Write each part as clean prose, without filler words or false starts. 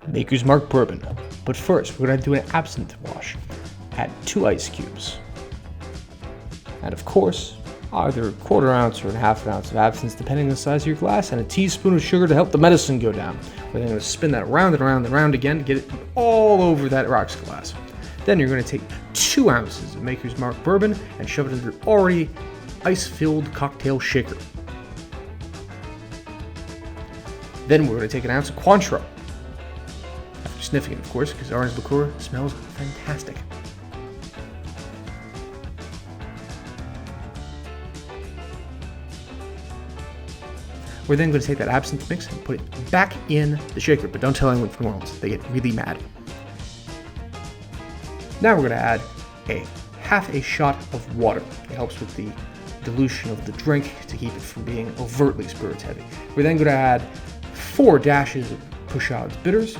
Maker's Mark bourbon. But first, we're going to do an absinthe wash. Add 2 ice cubes. And of course, either a quarter ounce or a half an ounce of absinthe, depending on the size of your glass, and a teaspoon of sugar to help the medicine go down. We're then going to spin that around and around and around again to get it all over that rocks glass. Then you're going to take 2 ounces of Maker's Mark bourbon and shove it into the already ice-filled cocktail shaker. Then we're going to take an ounce of Cointreau. After sniffing it, of course, because orange liqueur smells fantastic. We're then going to take that absinthe mix and put it back in the shaker, but don't tell anyone from New Orleans. They get really mad. Now we're going to add half a shot of water. It helps with the dilution of the drink to keep it from being overtly spirits heavy. We're then going to add 4 dashes of Pouchard's bitters,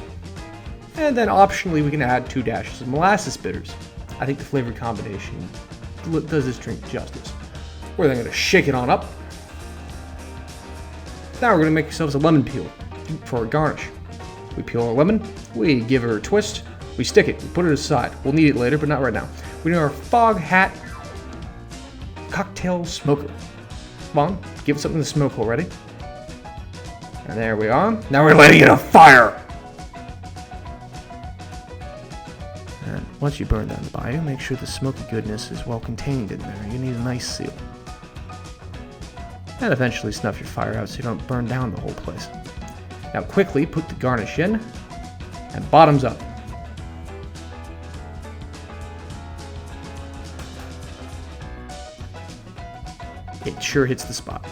and then optionally we can add 2 dashes of molasses bitters. I think the flavor combination does this drink justice. We're then going to shake it on up. Now we're going to make ourselves a lemon peel for our garnish. We peel our lemon, we give her a twist, we stick it, we put it aside. We'll need it later, but not right now. We need our fog hat cocktail smoker. Come on, give it something to smoke already. And there we are. Now we're letting it on fire! And once you burn down the Bayou, make sure the smoky goodness is well contained in there. You need a nice seal. And eventually snuff your fire out so you don't burn down the whole place. Now quickly put the garnish in, and bottoms up. It sure hits the spot.